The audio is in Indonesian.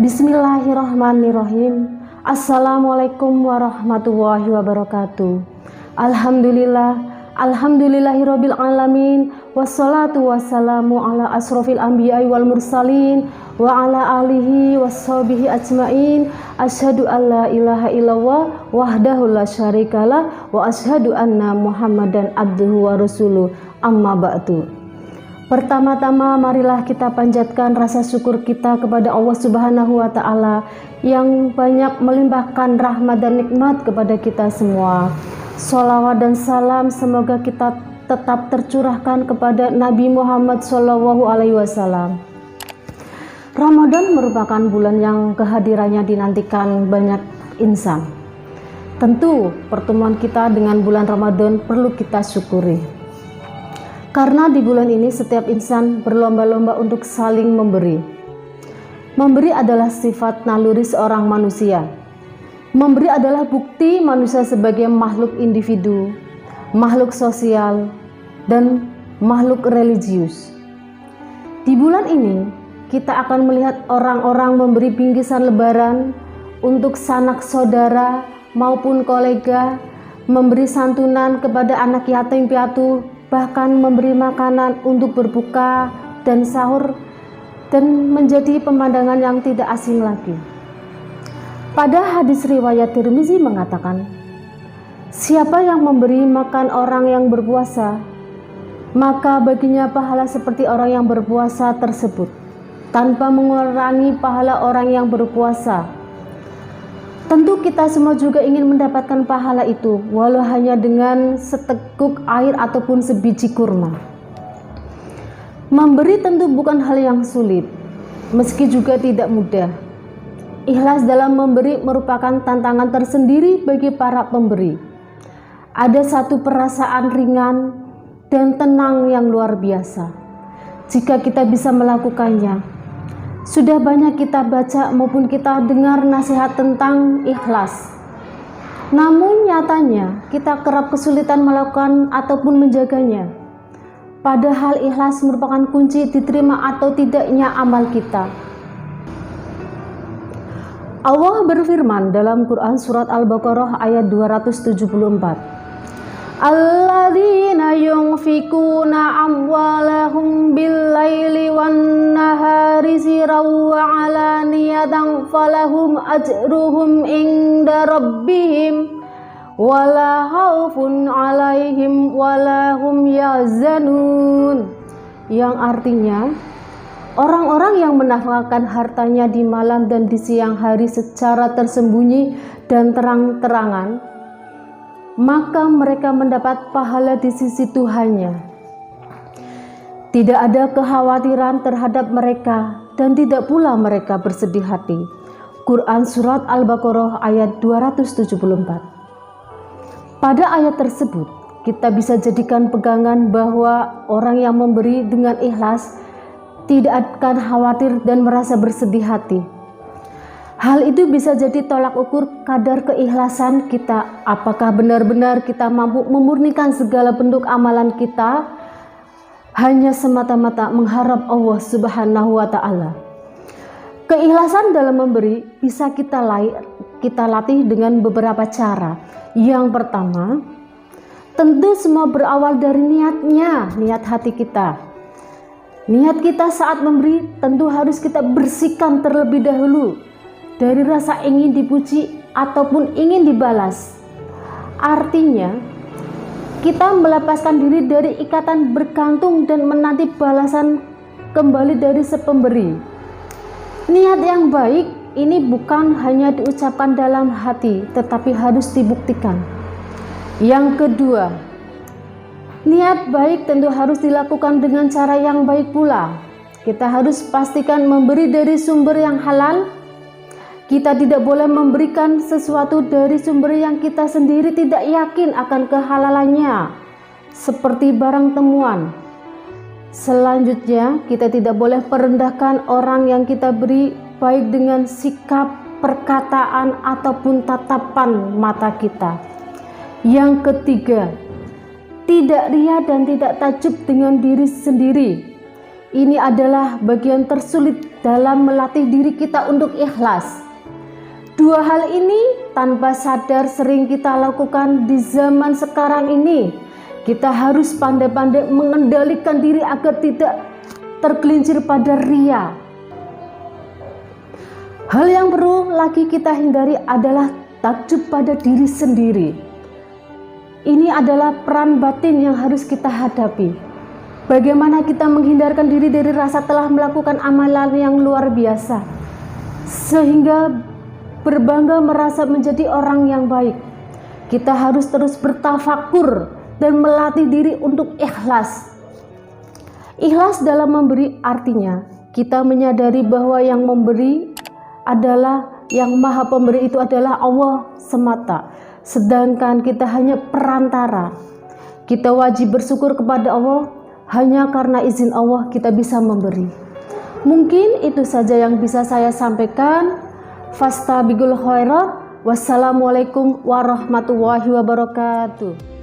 Bismillahirrahmanirrahim. Assalamualaikum warahmatullahi wabarakatuh. Alhamdulillahirabbil alamin. Wassalatu wassalamu ala asrofil anbiya'i wal mursalin wa ala alihi washabihi ajmain. Asyhadu an la ilaha illallah wahdahu la syarikalah wa asyhadu anna Muhammadan abduhu wa rasuluh. Amma ba'du. Pertama-tama marilah kita panjatkan rasa syukur kita kepada Allah Subhanahu wa taala yang banyak melimpahkan rahmat dan nikmat kepada kita semua. Sholawat dan salam semoga kita tetap tercurahkan kepada Nabi Muhammad SAW. Ramadan merupakan bulan yang kehadirannya dinantikan banyak insan. Tentu pertemuan kita dengan bulan Ramadan perlu kita syukuri. Karena di bulan ini setiap insan berlomba-lomba untuk saling memberi. Memberi adalah sifat naluri seorang manusia. Memberi adalah bukti manusia sebagai makhluk individu, makhluk sosial, dan makhluk religius. Di bulan ini, kita akan melihat orang-orang memberi bingkisan lebaran untuk sanak saudara maupun kolega, memberi santunan kepada anak yatim piatu, bahkan memberi makanan untuk berbuka dan sahur, dan menjadi pemandangan yang tidak asing lagi. Pada hadis riwayat Tirmizi mengatakan, siapa yang memberi makan orang yang berpuasa, maka baginya pahala seperti orang yang berpuasa tersebut, tanpa mengurangi pahala orang yang berpuasa. Tentu kita semua juga ingin mendapatkan pahala itu, walau hanya dengan seteguk air ataupun sebiji kurma. Memberi tentu bukan hal yang sulit, meski juga tidak mudah. Ikhlas dalam memberi merupakan tantangan tersendiri bagi para pemberi. Ada satu perasaan ringan dan tenang yang luar biasa jika kita bisa melakukannya. Sudah banyak kita baca maupun kita dengar nasihat tentang ikhlas. Namun nyatanya kita kerap kesulitan melakukan ataupun menjaganya. Padahal ikhlas merupakan kunci diterima atau tidaknya amal kita. Allah berfirman dalam Quran surat Al-Baqarah ayat 274. Alladzina yunfikuna amwalahum bil-laili wan-nahari sirran wa 'alaniyatan falahum ajruhum inda rabbihim wala khaufun 'alaihim wala hum yahzanun. Yang artinya, orang-orang yang menafkahkan hartanya di malam dan di siang hari secara tersembunyi dan terang-terangan, maka mereka mendapat pahala di sisi Tuhannya. Tidak ada kekhawatiran terhadap mereka dan tidak pula mereka bersedih hati. Quran surat Al-Baqarah ayat 274. Pada ayat tersebut, kita bisa jadikan pegangan bahwa orang yang memberi dengan ikhlas tidak akan khawatir dan merasa bersedih hati. Hal itu bisa jadi tolak ukur kadar keikhlasan kita. Apakah benar-benar kita mampu memurnikan segala bentuk amalan kita hanya semata-mata mengharap Allah Subhanahu wa taala. Keikhlasan dalam memberi bisa kita latih dengan beberapa cara. Yang pertama, tentu semua berawal dari niat hati kita. Niat kita saat memberi tentu harus kita bersihkan terlebih dahulu dari rasa ingin dipuji ataupun ingin dibalas. Artinya, kita melepaskan diri dari ikatan bergantung dan menanti balasan kembali dari si pemberi. Niat yang baik ini bukan hanya diucapkan dalam hati, tetapi harus dibuktikan. Yang kedua, niat baik tentu harus dilakukan dengan cara yang baik pula. Kita harus pastikan memberi dari sumber yang halal. Kita tidak boleh memberikan sesuatu dari sumber yang kita sendiri tidak yakin akan kehalalannya, seperti barang temuan. Selanjutnya, kita tidak boleh merendahkan orang yang kita beri, baik dengan sikap, perkataan, ataupun tatapan mata kita. Yang ketiga, tidak ria dan tidak takjub dengan diri sendiri. Ini adalah bagian tersulit dalam melatih diri kita untuk ikhlas. Dua hal ini tanpa sadar sering kita lakukan di zaman sekarang ini. Kita harus pandai-pandai mengendalikan diri agar tidak tergelincir pada ria. Hal yang perlu lagi kita hindari adalah takjub pada diri sendiri. Ini adalah peran batin yang harus kita hadapi. Bagaimana kita menghindarkan diri dari rasa telah melakukan amalan yang luar biasa, sehingga berbangga merasa menjadi orang yang baik. Kita harus terus bertafakur dan melatih diri untuk ikhlas. Ikhlas dalam memberi artinya kita menyadari bahwa yang memberi adalah yang maha pemberi itu adalah Allah semata, sedangkan kita hanya perantara. Kita wajib bersyukur kepada Allah, hanya karena izin Allah kita bisa memberi. Mungkin itu saja yang bisa saya sampaikan. Fastabiqul khairat. Wassalamualaikum warahmatullahi wabarakatuh.